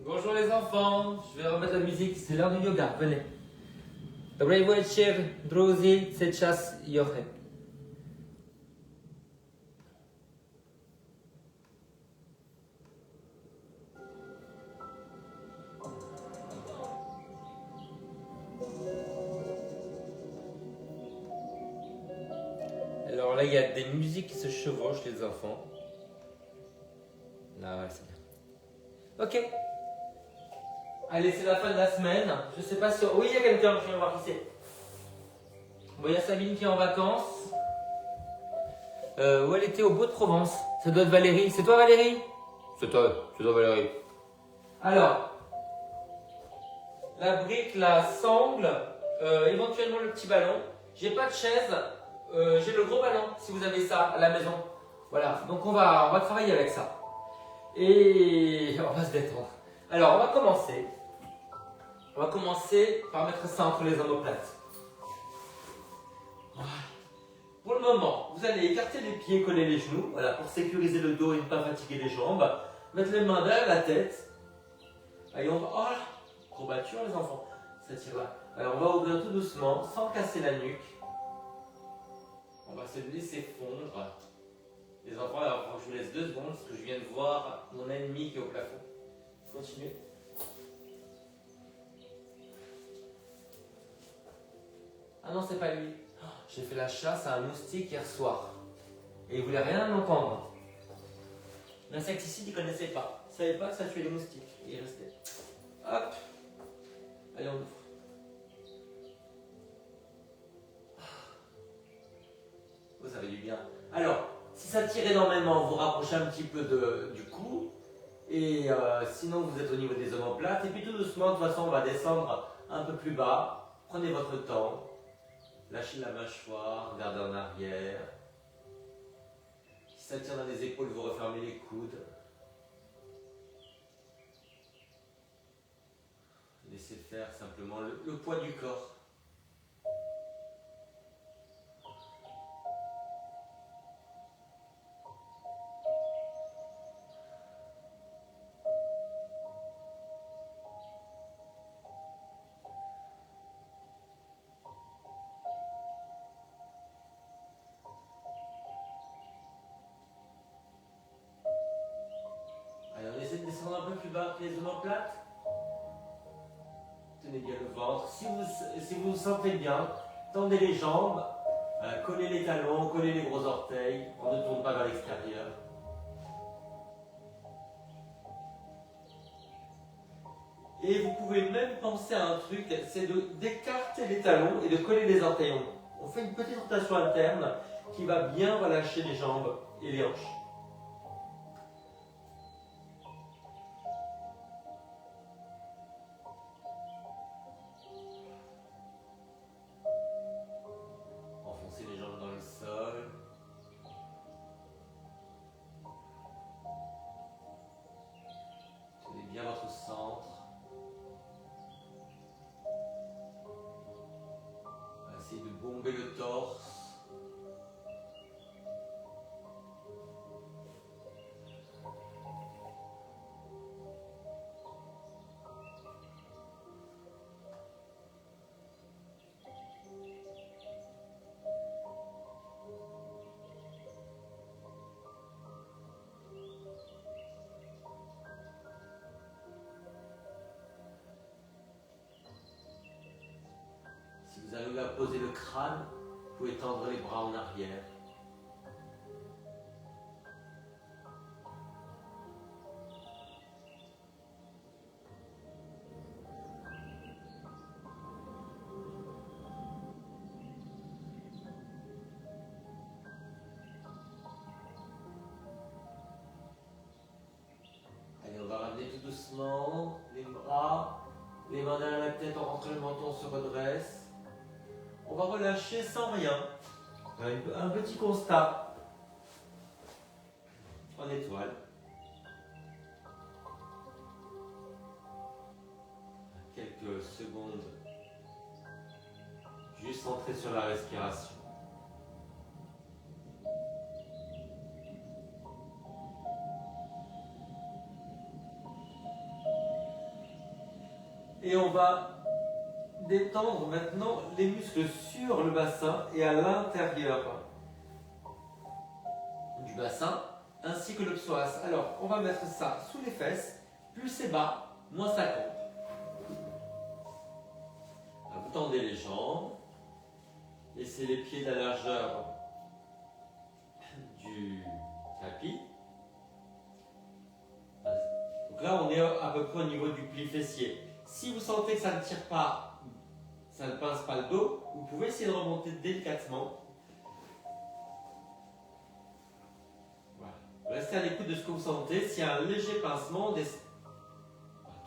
Bonjour les enfants, je vais remettre la musique, c'est l'heure du yoga, venez. Добрый вечер, друзі, c'est час йоги. Alors là, il y a des musiques qui se chevauchent, les enfants. Là, ouais, c'est bien. Ok. Allez, c'est la fin de la semaine. Je sais pas si... Oui, il y a quelqu'un, je viens voir qui c'est. Bon, il y a Sabine qui est en vacances. Où elle était au Beau de Provence. Ça doit être Valérie. C'est toi, Valérie? C'est toi Valérie. Alors, la brique, la sangle, éventuellement le petit ballon. J'ai pas de chaise, j'ai le gros ballon si vous avez ça à la maison. Voilà, donc on va travailler avec ça. Et on va se détendre. Alors, on va commencer. On va commencer par mettre ça entre les omoplates. Voilà. Pour le moment, vous allez écarter les pieds, coller les genoux, voilà, pour sécuriser le dos et ne pas fatiguer les jambes. Mettre les mains derrière la tête. Allez, on va... Oh là, courbature les enfants, ça tire là. Alors on va ouvrir tout doucement, sans casser la nuque. On va se laisser fondre. Les enfants, alors je vous laisse 2 secondes, parce que je viens de voir mon ennemi qui est au plafond. Continuez. Ah non, c'est pas lui. J'ai fait la chasse à un moustique hier soir. Et il voulait rien entendre. L'insecticide, il ne connaissait pas. Il ne savait pas que ça tuait les moustiques. Il est resté. Hop. Allez, on ouvre. Vous avez du bien. Alors, si ça tire énormément, vous rapprochez un petit peu du cou. Et sinon, vous êtes au niveau des omoplates. Et puis tout doucement, de toute façon, on va descendre un peu plus bas. Prenez votre temps. Lâchez la mâchoire, regardez en arrière. Si ça tire dans les épaules, vous refermez les coudes. Laissez faire simplement le poids du corps. Allez, on essaie de descendre un peu plus bas que les omoplates. Tenez bien le ventre. Si vous vous sentez bien, tendez les jambes, collez les talons, collez les gros orteils. On ne tourne pas vers l'extérieur. Et vous pouvez même penser à un truc, c'est d'écarter les talons et de coller les orteils. On fait une petite rotation interne qui va bien relâcher les jambes et les hanches. Enfoncez les jambes dans le sol. Tenez bien votre centre. Essayez de bomber le torse. Si vous arrivez à poser le crâne, vous pouvez tendre les bras en arrière. Allez, on va ramener tout doucement les bras, les mains derrière la tête, on rentre le menton, on se redresse. On va relâcher sans rien. Un petit constat en étoile. Quelques secondes. Juste centré sur la respiration. Et on va détendre maintenant les muscles sur le bassin et à l'intérieur du bassin, ainsi que le psoas. Alors, on va mettre ça sous les fesses, plus c'est bas, moins ça compte. Vous tendez les jambes, laissez les pieds de la largeur du tapis. Donc là, on est à peu près au niveau du pli fessier. Si vous sentez que ça ne tire pas, ça ne pince pas le dos, vous pouvez essayer de remonter délicatement. Restez à l'écoute de ce que vous sentez. S'il y a un léger pincement,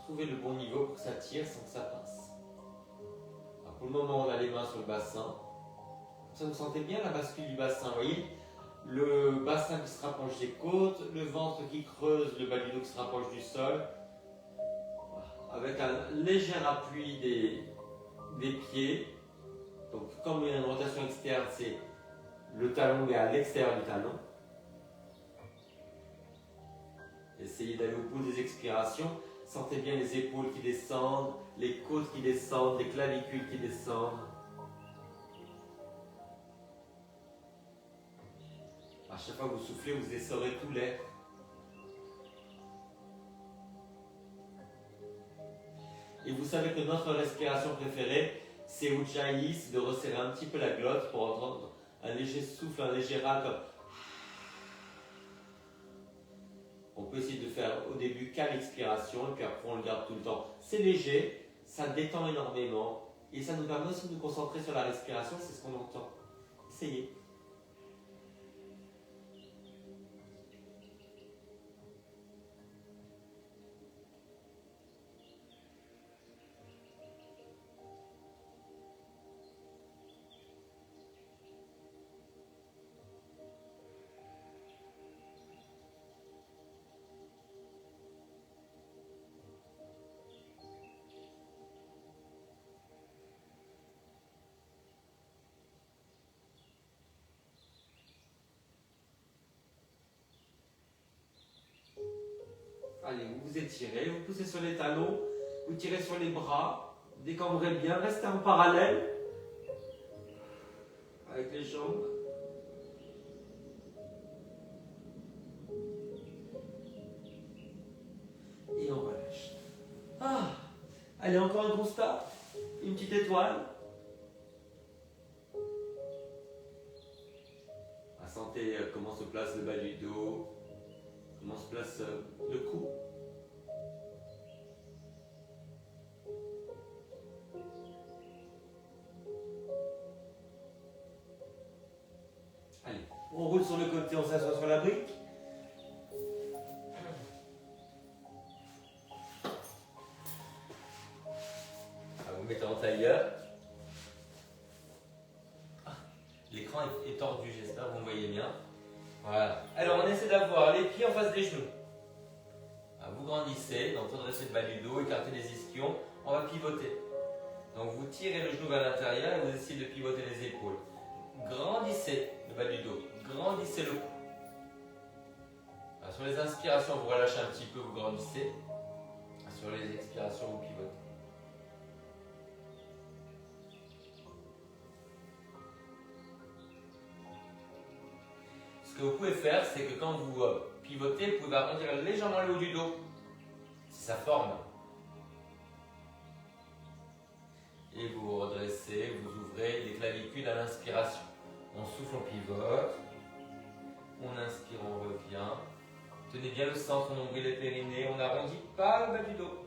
trouvez le bon niveau pour que ça tire sans que ça pince. Alors pour le moment, on a les mains sur le bassin. Ça, vous sentez bien la bascule du bassin, vous voyez? Le bassin qui se rapproche des côtes, le ventre qui creuse, le bas du dos qui se rapproche du sol. Avec un léger appui des pieds. Donc comme il y a une rotation externe, c'est le talon est à l'extérieur du talon. Essayez d'aller au bout des expirations. Sentez bien les épaules qui descendent, les côtes qui descendent, les clavicules qui descendent. À chaque fois que vous soufflez, vous essorez tout l'air. Et vous savez que notre respiration préférée, c'est Ujjayi, c'est de resserrer un petit peu la glotte pour entendre un léger souffle, un léger râle. On peut essayer de faire au début qu'à l'expiration et puis après on le garde tout le temps. C'est léger, ça détend énormément et ça nous permet aussi de nous concentrer sur la respiration, c'est ce qu'on entend. Essayez. Allez, vous vous étirez, vous poussez sur les talons, vous tirez sur les bras, décambrez bien, restez en parallèle avec les jambes. Et on relâche. Ah, allez, encore un constat, une petite étoile. Sentez comment se place le bas du dos, comment se place le cou. Allez, on roule sur le côté, on s'assoit sur la brique. Vous mettez en tailleur. L'écran est tordu, j'espère que vous me voyez bien. Voilà. Alors on essaie d'avoir les pieds en face des genoux. Vous grandissez, donc redressez le bas du dos, écartez les ischions, on va pivoter. Donc vous tirez le genou vers l'intérieur et vous essayez de pivoter les épaules. Grandissez le bas du dos, grandissez le cou. Alors, sur les inspirations, vous relâchez un petit peu, vous grandissez. Sur les expirations, vous pivotez. Ce que vous pouvez faire, c'est que quand vous pivotez, vous pouvez arrondir légèrement le haut du dos. C'est sa forme. Et vous vous redressez, vous ouvrez les clavicules à l'inspiration. On souffle, on pivote. On inspire, on revient. Tenez bien le centre, nombril et périnée. On n'arrondit pas le bas du dos.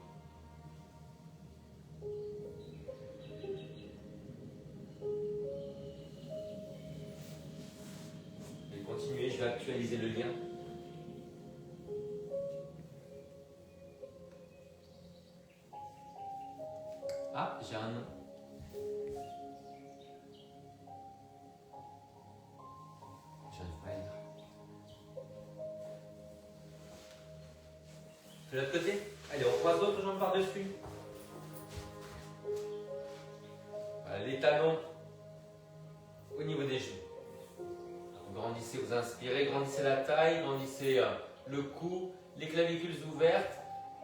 Et continuez, je vais actualiser le lien. Ah, j'ai un nom. J'arrive pas à lire. De l'autre côté. Allez, on croise l'autre jambe par-dessus. Voilà, les talons au niveau des genoux. Vous grandissez, vous inspirez, grandissez la taille, grandissez le cou, les clavicules ouvertes.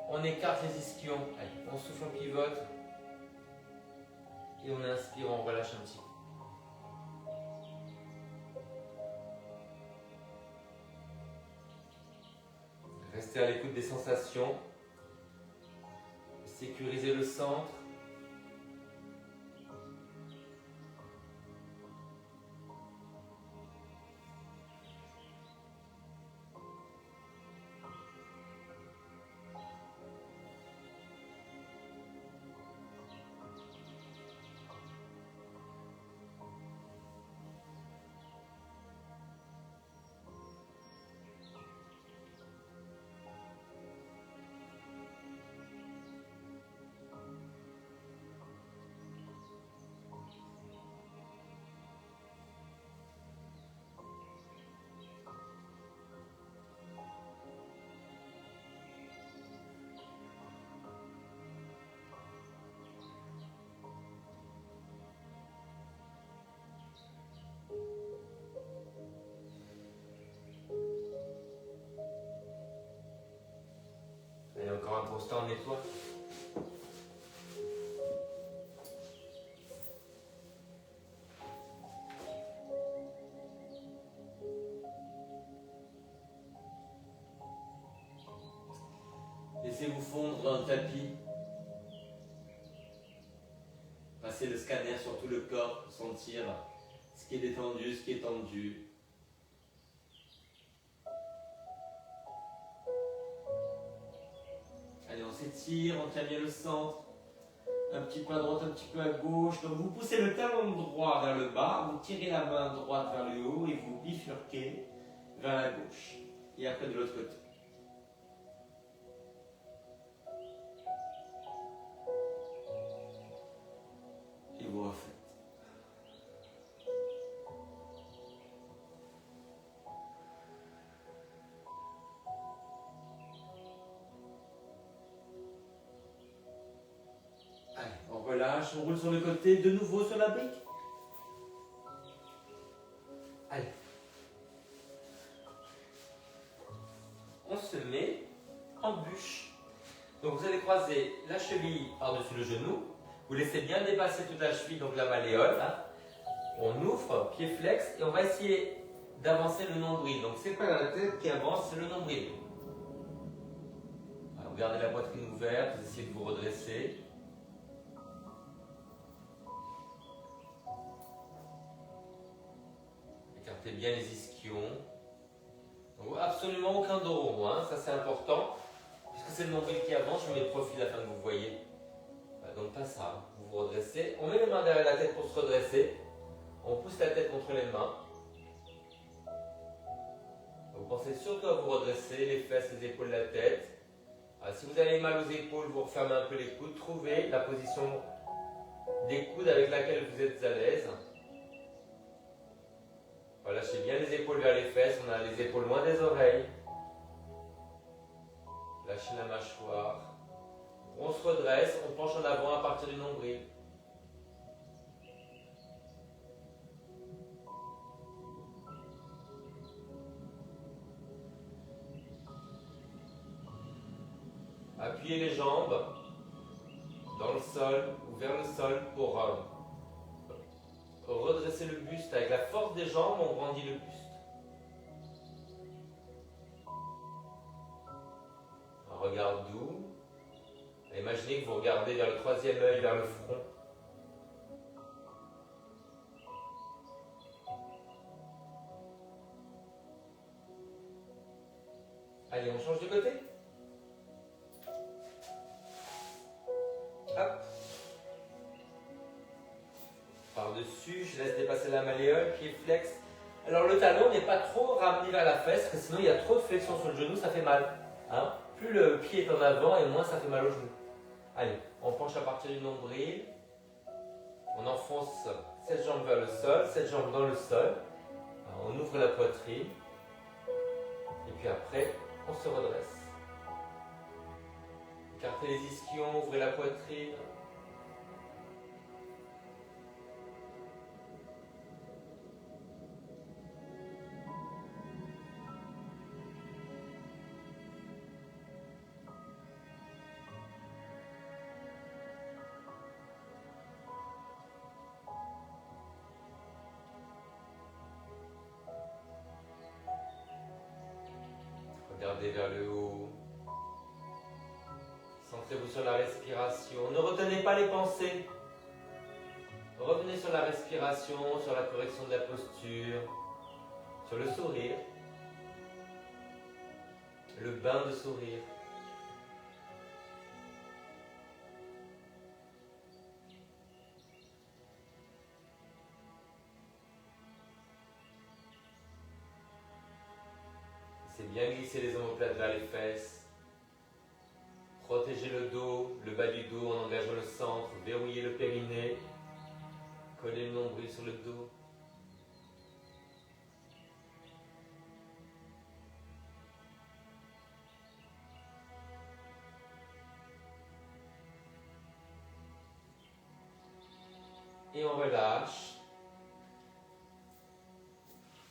On écarte les ischions. Allez, on souffle, on pivote. Et on inspire, on relâche un petit peu. Restez à l'écoute des sensations. Sécurisez le centre. Allez, encore un constant, on nettoie. Laissez-vous fondre dans le tapis. Passez le scanner sur tout le corps pour sentir ce qui est détendu, ce qui est tendu. Allez, on s'étire, on tient bien le centre. Un petit peu à droite, un petit peu à gauche. Donc vous poussez le talon droit vers le bas, vous tirez la main droite vers le haut et vous bifurquez vers la gauche. Et après de l'autre côté. Et vous refaites. Allez, on relâche, on roule sur le côté, de nouveau sur la brique. Allez. On se met en bûche. Donc vous allez croiser la cheville par-dessus le genou. Vous laissez bien dépasser toute la cheville, donc la malléole. Hein. On ouvre, pied flex, et on va essayer d'avancer le nombril. Donc c'est pas la tête qui avance, c'est le nombril. Alors, vous gardez la poitrine ouverte, vous essayez de vous redresser. Écartez bien les ischions. Donc, absolument aucun dos rond, hein. Ça c'est important. Puisque c'est le nombril qui avance, je mets le profil afin que vous voyez. Voilà, donc pas ça, vous vous redressez. On met les mains derrière la tête pour se redresser. On pousse la tête contre les mains. Vous pensez surtout à vous redresser, les fesses, les épaules, la tête. Alors, si vous avez mal aux épaules, vous refermez un peu les coudes. Trouvez la position des coudes avec laquelle vous êtes à l'aise. Voilà, lâchez bien les épaules vers les fesses. On a les épaules loin des oreilles. Lâchez la mâchoire. On se redresse, on penche en avant à partir du nombril. Appuyez les jambes dans le sol ou vers le sol pour redresser le buste. Avec la force des jambes, on grandit le buste. Un regard doux. Imaginez que vous regardez vers le troisième œil, vers le front. Allez, on change de côté. Hop. Par-dessus, je laisse dépasser la malléole, pied flex. Alors le talon n'est pas trop ramené vers la fesse, parce que sinon il y a trop de flexion sur le genou, ça fait mal. Hein? Plus le pied est en avant et moins ça fait mal au genou. Allez, on penche à partir du nombril. On enfonce cette jambe vers le sol, cette jambe dans le sol. Alors, on ouvre la poitrine. Et puis après, on se redresse. Écartez les ischions, ouvrez la poitrine. regardez vers le haut. Centrez-vous sur la respiration. Ne retenez pas les pensées. Revenez sur la respiration, sur la correction de la posture, sur le sourire. Le bain de sourire. C'est bien glisser les omoplates vers les fesses. Protégez le dos, le bas du dos en engageant le centre. Verrouillez le périnée. Collez le nombril sur le dos. Et on relâche.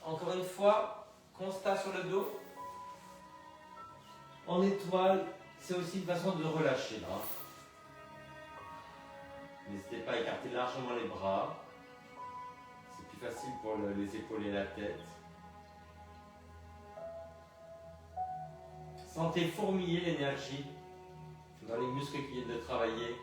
Encore une fois, constat sur le dos. En étoile, c'est aussi une façon de relâcher là. N'hésitez pas à écarter largement les bras. C'est plus facile pour les épaules et la tête. Sentez fourmiller l'énergie dans les muscles qui viennent de travailler.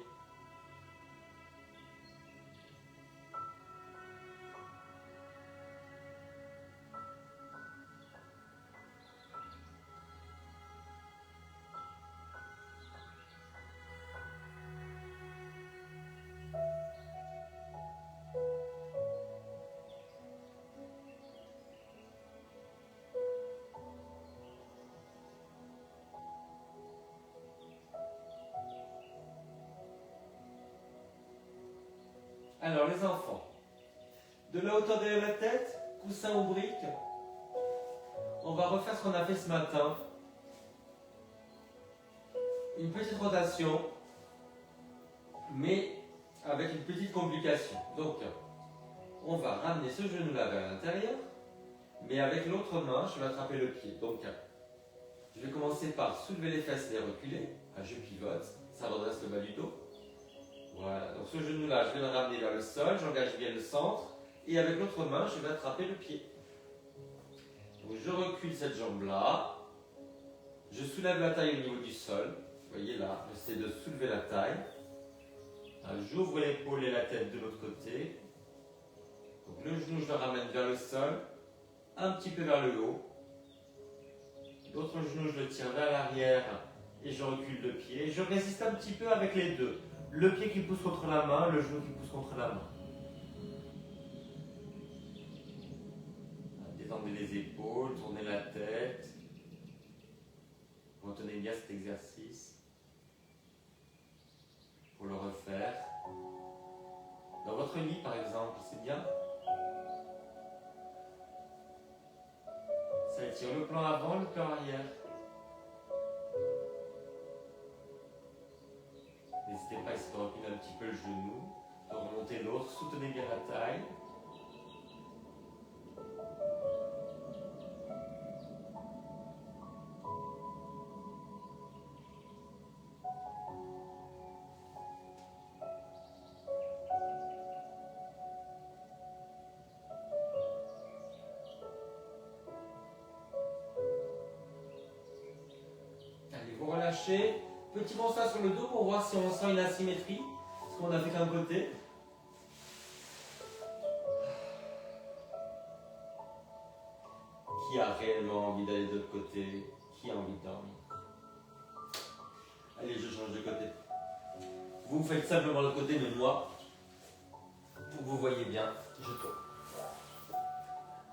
Alors les enfants, de la hauteur de la tête, coussin ou brique, on va refaire ce qu'on a fait ce matin. Une petite rotation, mais avec une petite complication. Donc, on va ramener ce genou-là vers l'intérieur, mais avec l'autre main, je vais attraper le pied. Donc, je vais commencer par soulever les fesses et les reculer. Je pivote, ça redresse le bas du dos. Voilà, donc ce genou-là, je vais le ramener vers le sol, j'engage bien le centre, et avec l'autre main, je vais attraper le pied. Donc je recule cette jambe-là, je soulève la taille au niveau du sol, vous voyez là, j'essaie de soulever la taille. J'ouvre l'épaule et la tête de l'autre côté. Donc le genou, je le ramène vers le sol, un petit peu vers le haut. L'autre genou, je le tire vers l'arrière et je recule le pied. Je résiste un petit peu avec les deux. Le pied qui pousse contre la main, le genou qui pousse contre la main. Détendez les épaules, tournez la tête. Retenez bien cet exercice. Pour le refaire. Dans votre lit, par exemple, c'est bien. Ça étire le plan avant, le plan arrière. N'hésitez pas à essayer de reculer un petit peu le genou, de remonter l'autre, soutenez bien la taille. Allez, vous relâchez. Petit constat sur le dos pour voir si on sent une asymétrie, ce qu'on a fait d'un côté. Qui a réellement envie d'aller de l'autre côté? Qui a envie de dormir? Allez, je change de côté. Vous faites simplement le côté, mais moi, pour que vous voyez bien, je tourne.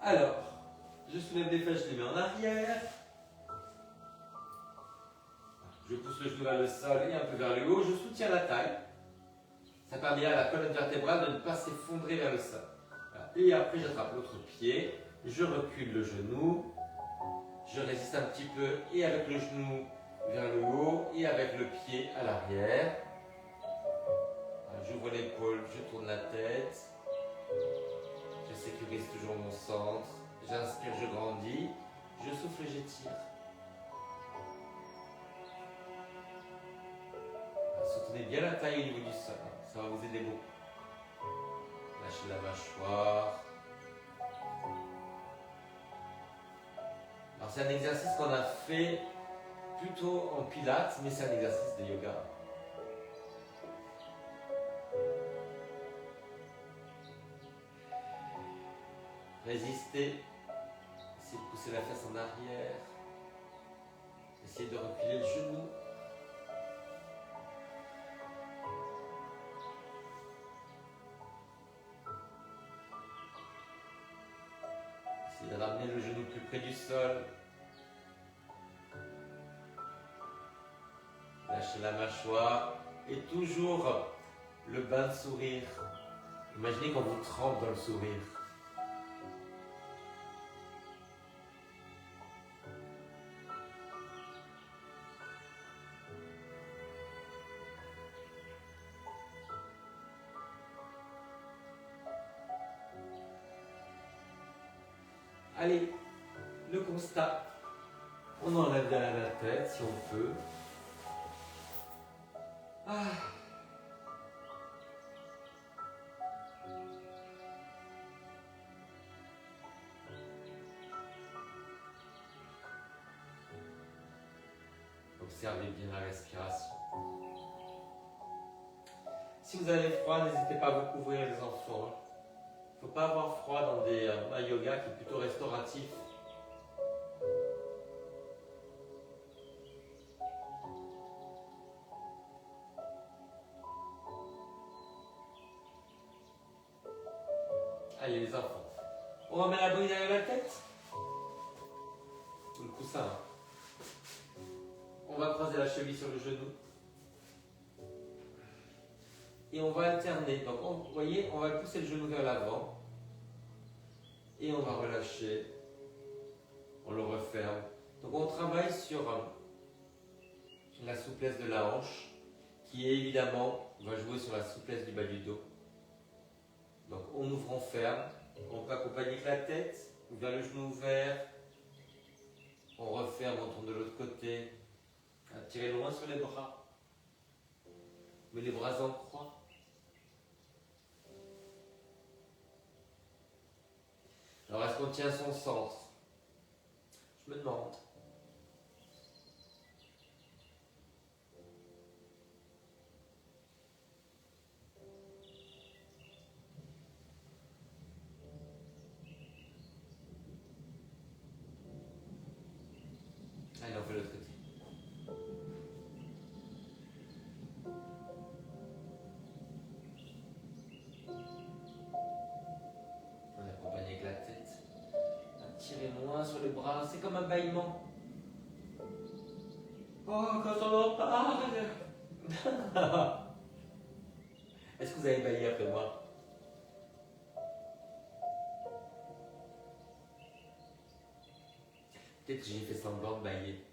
Alors, je soulève les fesses, je les mets en arrière. Je pousse le genou vers le sol et un peu vers le haut. Je soutiens la taille. Ça permet à la colonne vertébrale de ne pas s'effondrer vers le sol. Voilà. Et après, j'attrape l'autre pied. Je recule le genou. Je résiste un petit peu et avec le genou vers le haut et avec le pied à l'arrière. J'ouvre l'épaule, je tourne la tête. Je sécurise toujours mon centre. J'inspire, je grandis. Je souffle et j'étire. Soutenez bien la taille au niveau du sol, ça va vous aider beaucoup. Lâchez la mâchoire. Alors c'est un exercice qu'on a fait plutôt en pilates, mais c'est un exercice de yoga. Résistez, essayez de pousser la fesse en arrière, essayez de reculer le genou. Essayez de ramener le genou plus près du sol. Lâchez la mâchoire et toujours le bain de sourire. Imaginez qu'on vous trempe dans le sourire. Allez, le constat. On enlève derrière la tête si on peut. Ah. Observez bien la respiration. Si vous avez froid, n'hésitez pas à vous couvrir les enfants. Il ne faut pas avoir froid dans un yoga qui est plutôt restauratif. Allez les enfants, on remet la bride derrière la tête. Ou le coussin. On va croiser la cheville sur le genou. Et on va alterner. Donc vous voyez, on va pousser le genou vers l'avant. Et on va relâcher. On le referme. Donc on travaille sur la souplesse de la hanche, qui évidemment va jouer sur la souplesse du bas du dos. Donc on ouvre, on ferme. On peut accompagner avec la tête, ou vers le genou ouvert. On referme, on tourne de l'autre côté. Tirez loin sur les bras. Mais les bras en croix. Alors est-ce qu'on tient son centre? Je me demande. Allez, on fait l'autre côté. On accompagne avec la tête. Tirez moins sur les bras, c'est comme un bâillement. Oh, quand on en parle. Est-ce que vous avez baillé après moi? Peut-être que j'ai fait semblant de bailler.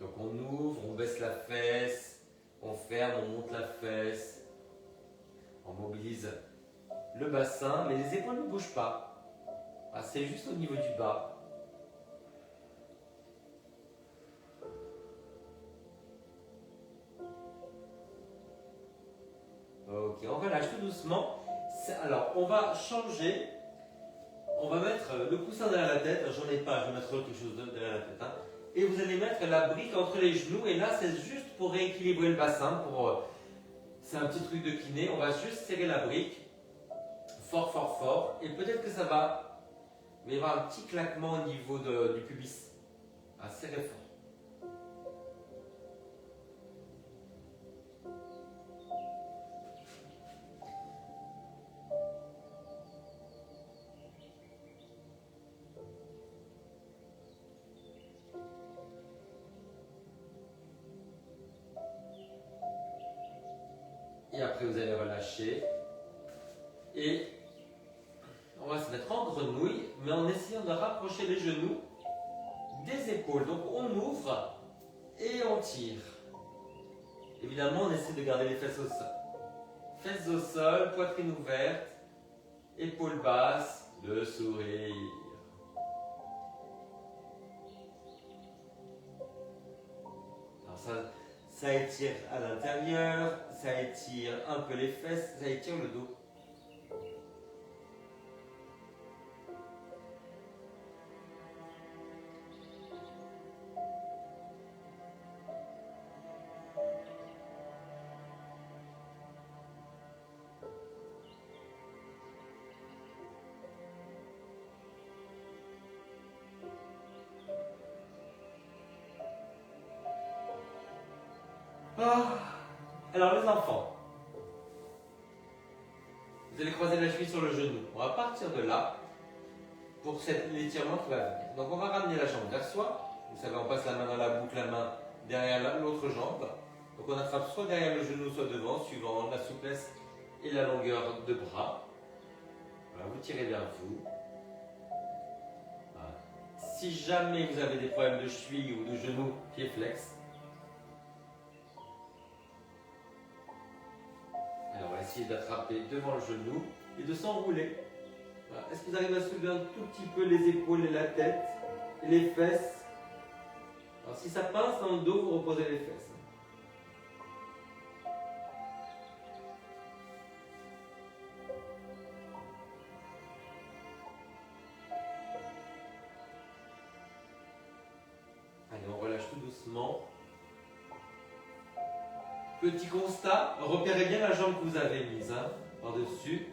Donc on ouvre, on baisse la fesse, on ferme, on monte la fesse, on mobilise le bassin, mais les épaules ne bougent pas. Ah, c'est juste au niveau du bas. Ok, on relâche tout doucement. Alors, on va changer. On va mettre le coussin derrière la tête. J'en ai pas, je vais mettre quelque chose derrière la tête. Hein. Et vous allez mettre la brique entre les genoux. Et là, c'est juste pour rééquilibrer le bassin. C'est un petit truc de kiné. On va juste serrer la brique. Fort, fort, fort. Et peut-être que ça va. Il va y avoir un petit claquement au niveau du pubis. Ah, serrez fort. Et après, vous allez relâcher. Et on va se mettre en grenouille, mais en essayant de rapprocher les genoux des épaules. Donc, on ouvre et on tire. Évidemment, on essaie de garder les fesses au sol. Fesses au sol, poitrine ouverte, épaules basses, le sourire. Alors Ça étire à l'intérieur, ça étire un peu les fesses, ça étire le dos. Ah. Alors les enfants, vous allez croiser la cheville sur le genou. On va partir de là pour l'étirement qui va venir. Donc on va ramener la jambe vers soi. Vous savez, on passe la main dans la boucle, la main derrière l'autre jambe. Donc on attrape soit derrière le genou, soit devant, suivant la souplesse et la longueur de bras. Voilà, vous tirez vers vous. Voilà. Si jamais vous avez des problèmes de cheville ou de genou, pied flex, alors on va essayer d'attraper devant le genou et de s'enrouler. Voilà. Est-ce que vous arrivez à soulever un tout petit peu les épaules et la tête et les fesses? Alors si ça pince dans le dos, vous reposez les fesses. Allez, on relâche tout doucement. Petit constat, repérez bien la jambe que vous avez mise par-dessus.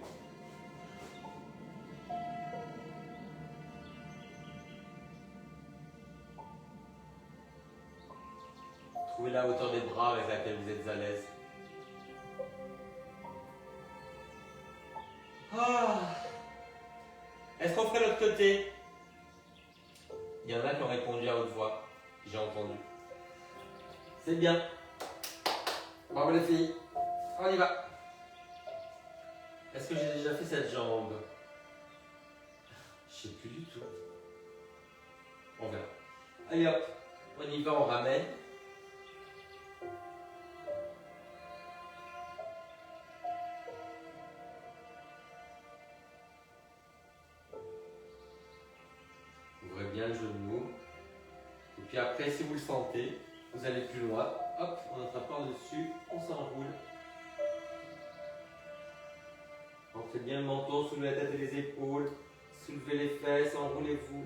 Trouvez la hauteur des bras avec laquelle vous êtes à l'aise. Ah. Est-ce qu'on ferait l'autre côté? Il y en a qui ont répondu à haute voix. J'ai entendu. C'est bien. Bravo les filles. On y va. Est-ce que j'ai déjà fait cette jambe? Je sais plus du tout. On verra. Allez hop. On y va, on ramène. Ouvrez bien le genou. Et puis après, si vous le sentez, vous allez plus loin. Hop, on attrape par-dessus, on s'enroule. Entrez bien le menton, soulevez la tête et les épaules. Soulevez les fesses, enroulez-vous.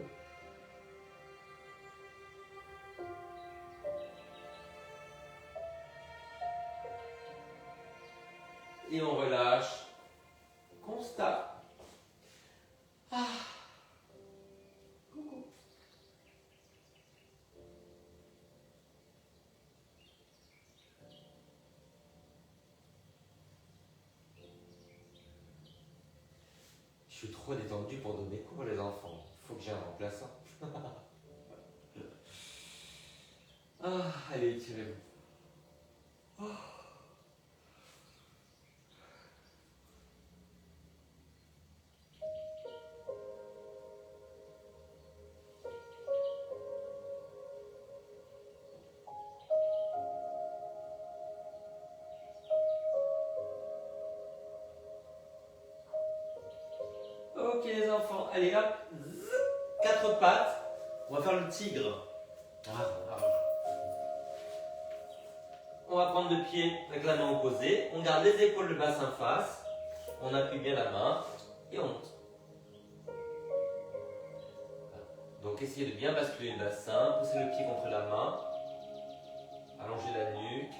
Et on relâche. Constat. Ah. Coucou. Je suis trop détendu pour donner cours les enfants. Il faut que j'ai un remplaçant. Ah, allez, étirez-vous. Oh. Ok les enfants, allez hop, quatre pattes, on va faire le tigre. On va prendre le pied avec la main opposée, on garde les épaules, le bassin face, on appuie bien la main et on monte. Donc essayez de bien basculer le bassin, poussez le pied contre la main, allongez la nuque.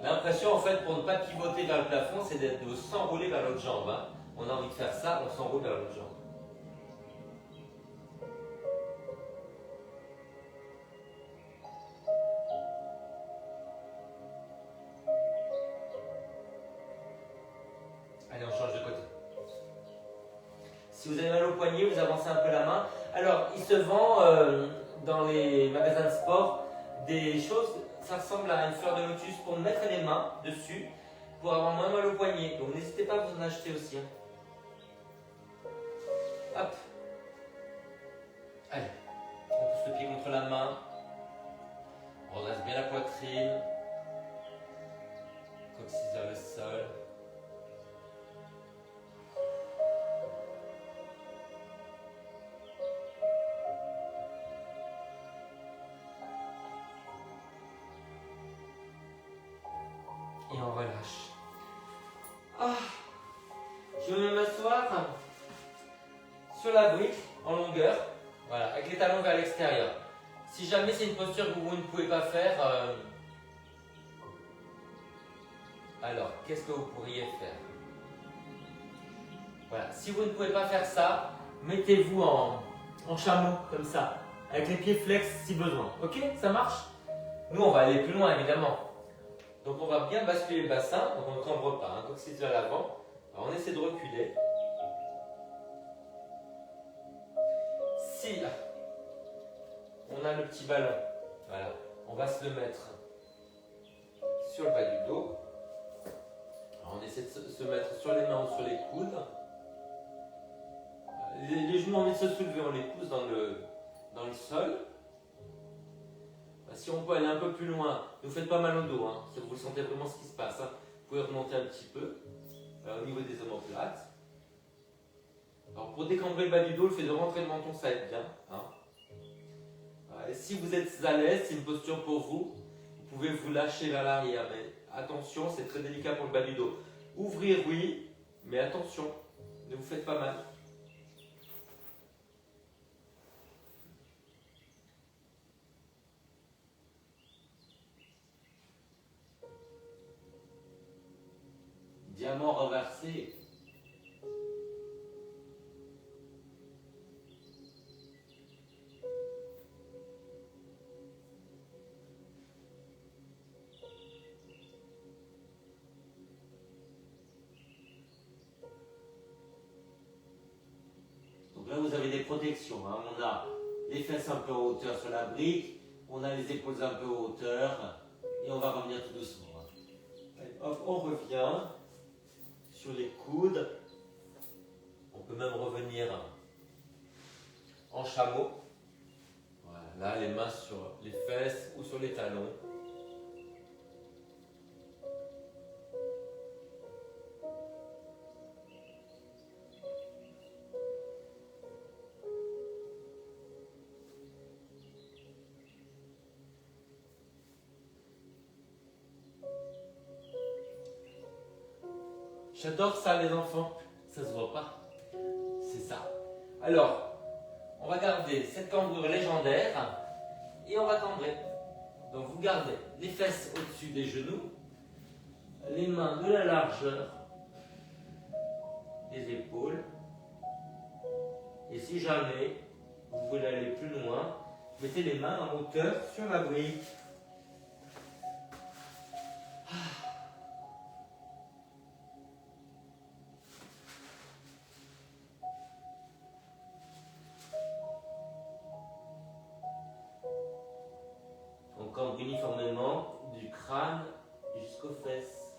L'impression en fait pour ne pas pivoter vers le plafond, c'est de s'enrouler vers l'autre jambe. On a envie de faire ça, on s'enroule vers l'autre jambe. Allez, on change de côté. Si vous avez mal au poignet, vous avancez un peu la main. Alors, il se vend dans les magasins de sport des choses, ça ressemble à une fleur de lotus pour mettre les mains dessus, pour avoir moins mal au poignet. Donc n'hésitez pas à vous en acheter aussi. Hop. Allez, on pousse le pied contre la main. On redresse bien la poitrine. Coccyx vers le sol. Voilà, avec les talons vers l'extérieur. Si jamais c'est une posture que vous ne pouvez pas faire, alors qu'est-ce que vous pourriez faire? Voilà, si vous ne pouvez pas faire ça, mettez-vous en chameau, comme ça, avec les pieds flex si besoin. Ok, ça marche? Nous, on va aller plus loin, évidemment. Donc, on va bien basculer le bassin, donc on ne cambre pas, hein, coccyx vers l'avant. Alors, on essaie de reculer. Si on a le petit ballon, voilà, on va se le mettre sur le bas du dos. Alors, on essaie de se mettre sur les mains ou sur les coudes. Les genoux ont envie de se soulever, on les pousse dans le sol. Si on peut aller un peu plus loin, ne vous faites pas mal au dos, hein, si vous sentez vraiment ce qui se passe. Hein. Vous pouvez remonter un petit peu au niveau des omoplates. Alors pour décambrer le bas du dos, le fait de rentrer le menton, ça aide bien. Hein. Et si vous êtes à l'aise, c'est une posture pour vous. Vous pouvez vous lâcher vers l'arrière, mais attention, c'est très délicat pour le bas du dos. Ouvrir, oui, mais attention, ne vous faites pas mal. Diamant renversé. Donc là, vous avez des protections. Hein. On a les fesses un peu en hauteur sur la brique, on a les épaules un peu en hauteur, et on va revenir tout doucement. Allez, hop, on revient sur les coudes. On peut même revenir en chameau. Voilà, là, les mains sur les fesses ou sur les talons. J'adore ça, les enfants. Ça se voit pas. C'est ça. Alors, on va garder cette cambrure légendaire et on va cambrer. Donc, vous gardez les fesses au-dessus des genoux, les mains de la largeur des épaules. Et si jamais vous voulez aller plus loin, mettez les mains en hauteur sur la brique. On cambre uniformément du crâne jusqu'aux fesses.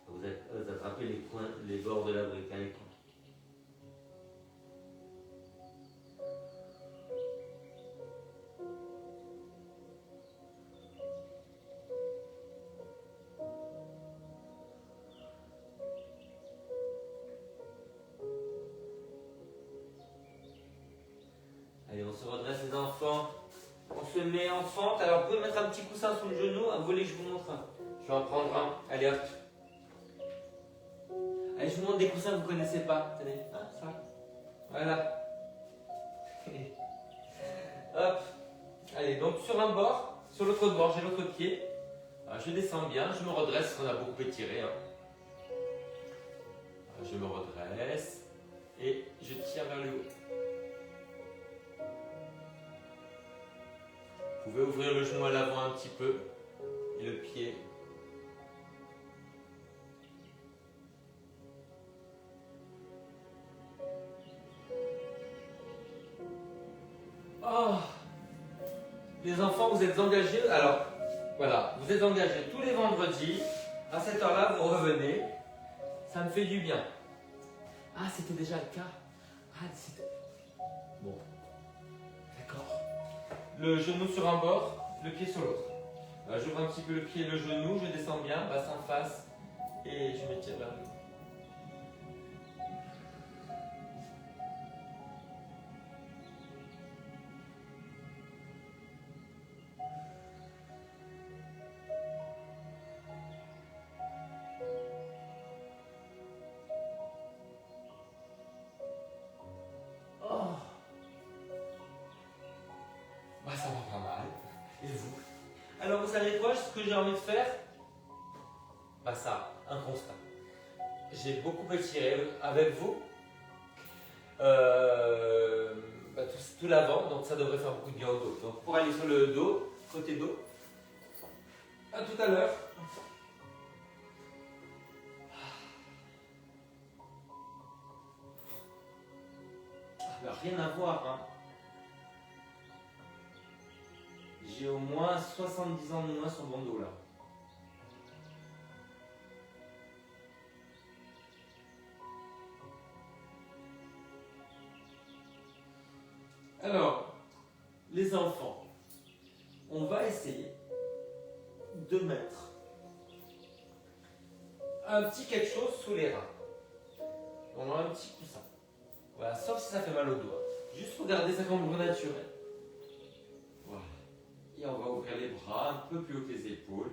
Vous attrapez les coins, les bords de la brique avec vous. Allez, on se redresse les enfants. On se met en fente. Alors, vous pouvez mettre un petit coussin sous le genou. Vous voulez que je vous montre un? Je vais en prendre un. Allez, hop. Allez, je vous montre des coussins que vous ne connaissez pas. Tenez, ah, ça. Voilà. Hop. Allez, donc sur un bord, sur l'autre bord, j'ai l'autre pied. Alors, je descends bien, je me redresse, on a beaucoup étiré. Hein. Alors, je me redresse et je tire vers le haut. Vous pouvez ouvrir le genou à l'avant un petit peu et le pied. Oh, les enfants, vous êtes engagés. Alors, voilà, vous êtes engagés tous les vendredis. À cette heure-là, vous revenez. Ça me fait du bien. Ah, c'était déjà le cas. Ah, c'était... Bon. D'accord. Le genou sur un bord, le pied sur l'autre. J'ouvre un petit peu le pied et le genou, je descends bien, bassin face, et je m'étire vers le haut. que j'ai envie de faire, bah ça, un constat. J'ai beaucoup étiré avec vous, tout l'avant, donc ça devrait faire beaucoup de bien au dos. Donc pour aller sur le dos, côté dos, à tout à l'heure. Rien à voir, hein. J'ai au moins 70 ans de moins sur mon dos là. Alors, les enfants, on va essayer de mettre un petit quelque chose sous les reins. On a un petit coussin. Voilà, sauf si ça fait mal au doigt. Juste regardez ça comme naturel. Voilà. Et on va ouvrir les bras un peu plus haut que les épaules.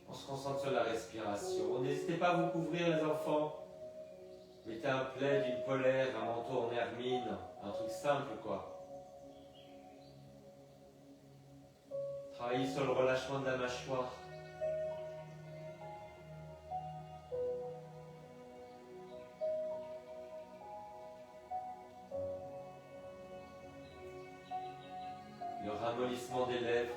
On se concentre sur la respiration. N'hésitez pas à vous couvrir les enfants. Mettez un plaid, une polaire, un manteau en hermine, un truc simple quoi. Travaillez sur le relâchement de la mâchoire. Le ramollissement des lèvres.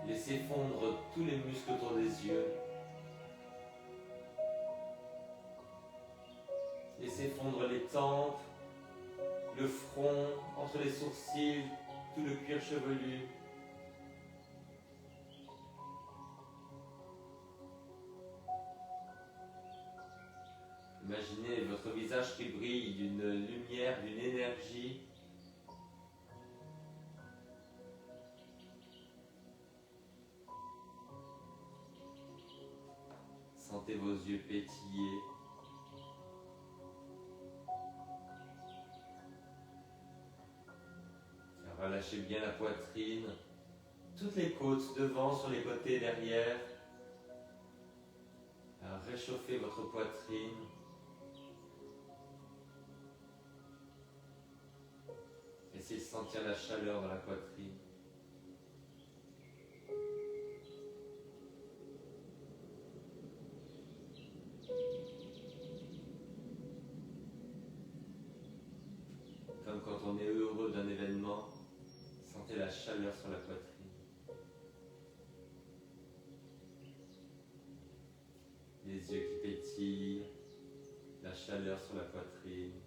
Laissez fondre tous les muscles autour des yeux. Laissez fondre les tempes, le front, entre les sourcils, tout le cuir chevelu. Imaginez votre visage qui brille d'une lumière, d'une énergie. Sentez vos yeux pétiller. Relâchez bien la poitrine, toutes les côtes, devant, sur les côtés, derrière. Réchauffez votre poitrine. Essayez de sentir la chaleur dans la poitrine. Comme quand on est heureux d'un événement, sentez la chaleur sur la poitrine. Les yeux qui pétillent, la chaleur sur la poitrine.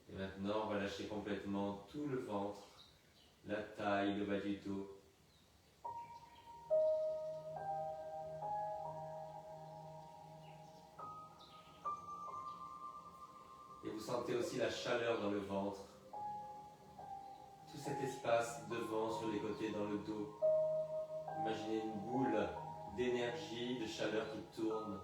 Et maintenant, relâchez complètement tout le ventre, la taille, le bas du dos. Et vous sentez aussi la chaleur dans le ventre. Tout cet espace devant, sur les côtés, dans le dos. Imaginez une boule d'énergie, de chaleur qui tourne.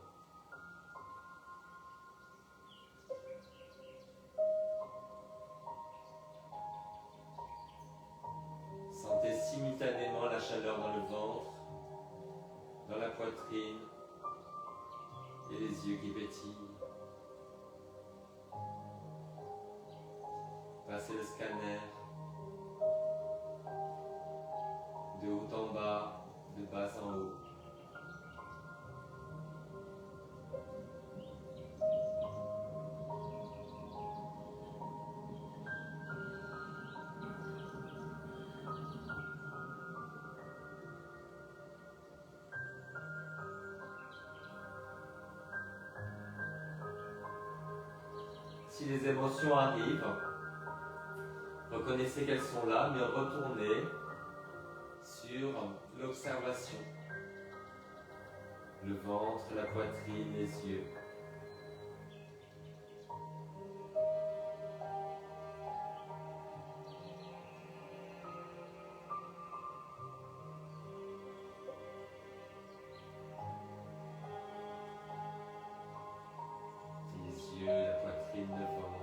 Sentez simultanément la chaleur dans le ventre, dans la poitrine et les yeux qui pétillent. Passez le scanner de haut en bas, de bas en haut. Si les émotions arrivent, reconnaissez qu'elles sont là, mais retournez sur l'observation. Le ventre, la poitrine, les yeux. Les yeux, la poitrine, le ventre.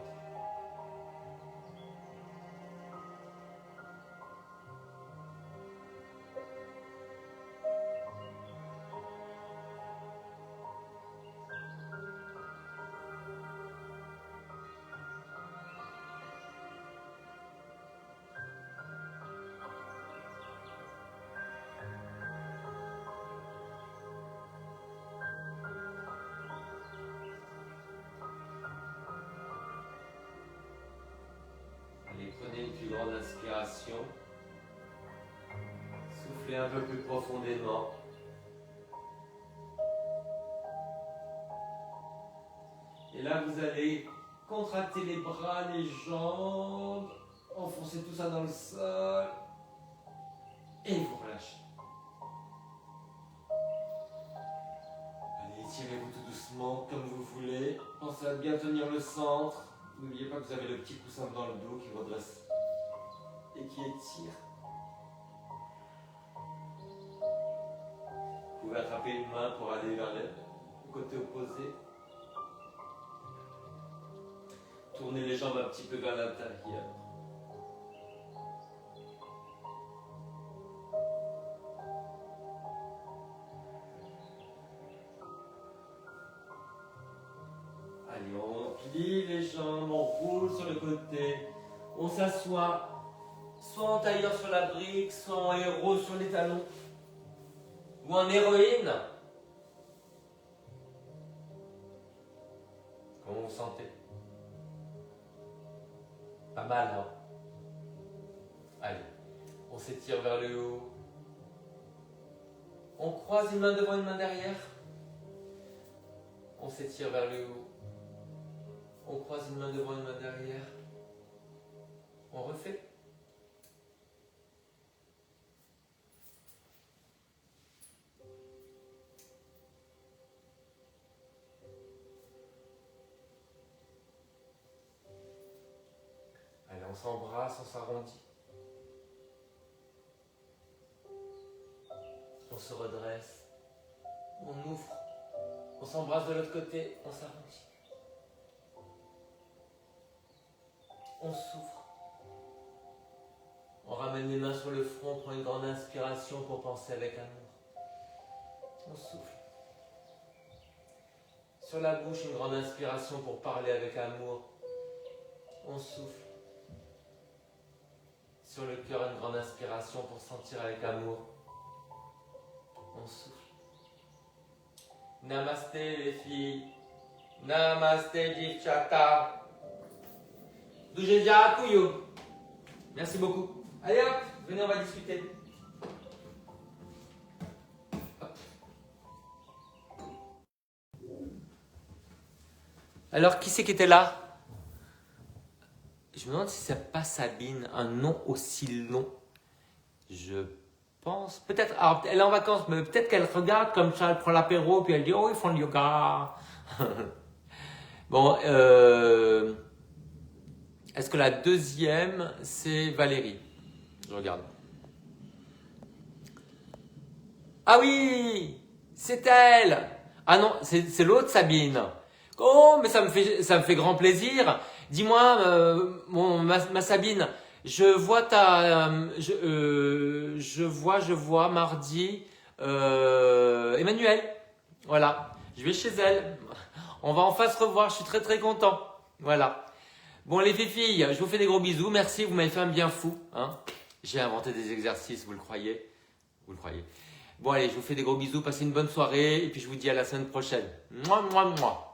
grande inspiration. Soufflez un peu plus profondément. Et là, vous allez contracter les bras, les jambes, enfoncez tout ça dans le sol et vous relâchez. Allez, étirez-vous tout doucement comme vous voulez. Pensez à bien tenir le centre. N'oubliez pas que vous avez le petit coussin dans le dos qui redresse et qui étire. Vous pouvez attraper une main pour aller vers le côté opposé. Tournez les jambes un petit peu vers l'intérieur. Allez, on plie les jambes, on roule sur le côté, on s'assoit, soit en tailleur sur la brique, soit en héros sur les talons, ou en héroïne. Comment vous sentez? Pas mal, non? Allez, on s'étire vers le haut. On croise une main devant, une main derrière. On s'étire vers le haut. On croise une main devant, une main derrière. On refait. Allez, on s'embrasse, on s'arrondit. On se redresse. On ouvre. On s'embrasse de l'autre côté, on s'arrondit. On s'ouvre. On ramène les mains sur le front, on prend une grande inspiration pour penser avec amour. On souffle. Sur la bouche, une grande inspiration pour parler avec amour. On souffle. Sur le cœur, une grande inspiration pour sentir avec amour. On souffle. Namasté les filles. Namasté Divchata. Dujeja Kuyo. Merci beaucoup. Allez hop, venez, on va discuter. Hop. Alors, qui c'est qui était là? Je me demande si c'est pas Sabine, un nom aussi long. Je pense. Peut-être. Alors, elle est en vacances, mais peut-être qu'elle regarde comme ça, elle prend l'apéro, puis elle dit oh, ils font le yoga. Bon, est-ce que la deuxième, c'est Valérie? Je regarde. Ah oui, c'est elle. Ah non, c'est l'autre Sabine. Oh, mais ça me fait grand plaisir. Dis-moi, ma Sabine, je vois je vois mardi Emmanuel. Voilà, je vais chez elle. On va enfin se revoir. Je suis très très content. Voilà. Bon les filles, je vous fais des gros bisous. Merci, vous m'avez fait un bien fou. Hein. J'ai inventé des exercices, vous le croyez? Vous le croyez? Bon allez, je vous fais des gros bisous. Passez une bonne soirée et puis je vous dis à la semaine prochaine. Mouah, mouah, mouah.